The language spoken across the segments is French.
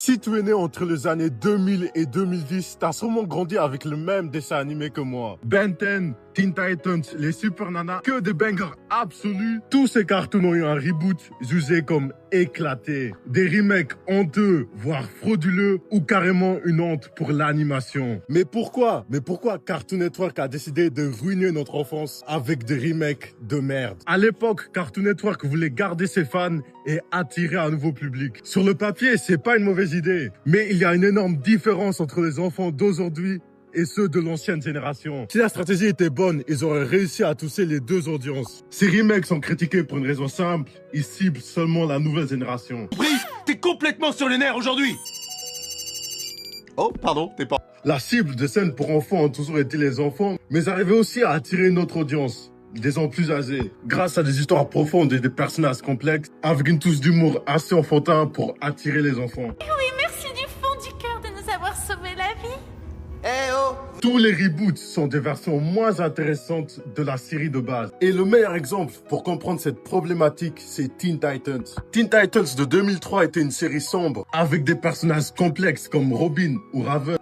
Si tu es né entre les années 2000 et 2010, t'as sûrement grandi avec le même dessin animé que moi. Ben 10, Teen Titans, les Super Nanas, que des bangers absolus. Tous ces cartoons ont eu un reboot jugé comme éclaté. Des remakes honteux, voire frauduleux, ou carrément une honte pour l'animation. Mais pourquoi Cartoon Network a décidé de ruiner notre enfance avec des remakes de merde? À l'époque, Cartoon Network voulait garder ses fans et attirer un nouveau public. Sur le papier, c'est pas une mauvaise idée, mais il y a une énorme différence entre les enfants d'aujourd'hui et ceux de l'ancienne génération. Si la stratégie était bonne, ils auraient réussi à toucher les deux audiences. Ces remakes sont critiqués pour une raison simple, ils ciblent seulement la nouvelle génération. Brice, t'es complètement sur les nerfs aujourd'hui. Oh, pardon, t'es pas... La cible de scènes pour enfants ont toujours été les enfants, mais arrivaient aussi à attirer notre audience, des gens plus âgés, grâce à des histoires profondes et des personnages complexes, avec une touche d'humour assez enfantin pour attirer les enfants. Oui, merci du fond du cœur de nous avoir sauvé la vie. Eh oh! Tous les reboots sont des versions moins intéressantes de la série de base. Et le meilleur exemple pour comprendre cette problématique, c'est Teen Titans. Teen Titans de 2003 était une série sombre, avec des personnages complexes comme Robin ou Raven.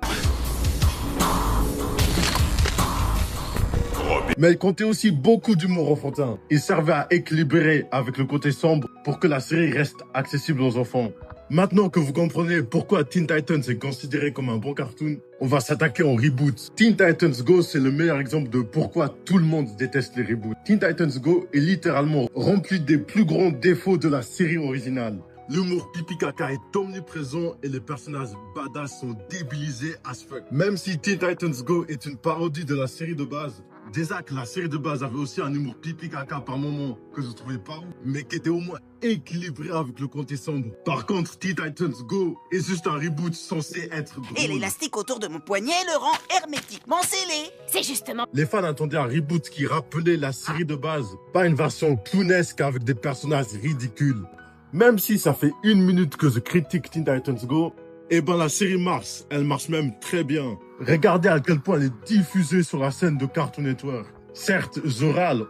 Mais elle comptait aussi beaucoup d'humour enfantin. Il servait à équilibrer avec le côté sombre pour que la série reste accessible aux enfants. Maintenant que vous comprenez pourquoi Teen Titans est considéré comme un bon cartoon, on va s'attaquer au reboot. Teen Titans Go, c'est le meilleur exemple de pourquoi tout le monde déteste les reboots. Teen Titans Go est littéralement rempli des plus grands défauts de la série originale. L'humour pipi caca est omniprésent et les personnages badass sont débilisés as fuck. Même si Teen Titans Go est une parodie de la série de base, déjà que la série de base avait aussi un humour pipi caca par moment que je trouvais pas ouf, mais qui était au moins équilibré avec le côté sombre. Par contre, Teen Titans Go est juste un reboot censé être drôle. Et l'élastique autour de mon poignet le rend hermétiquement scellé. C'est justement... Les fans attendaient un reboot qui rappelait la série de base, pas une version clownesque avec des personnages ridicules. Même si ça fait 1 minute que je critique Teen Titans Go, eh ben la série marche, elle marche même très bien. Regardez à quel point elle est diffusée sur la scène de Cartoon Network. Certes,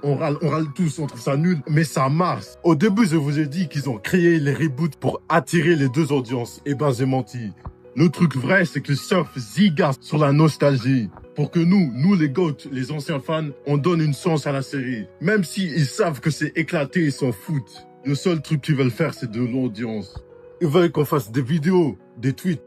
on râle tous, on trouve ça nul, mais ça marche. Au début, je vous ai dit qu'ils ont créé les reboots pour attirer les deux audiences. Eh ben, j'ai menti. Le truc vrai, c'est qu'ils surfent giga sur la nostalgie. Pour que nous les GOAT, les anciens fans, on donne une chance à la série. Même s'ils savent que c'est éclaté, ils s'en foutent. Le seul truc qu'ils veulent faire, c'est de l'audience. Ils veulent qu'on fasse des vidéos, des tweets,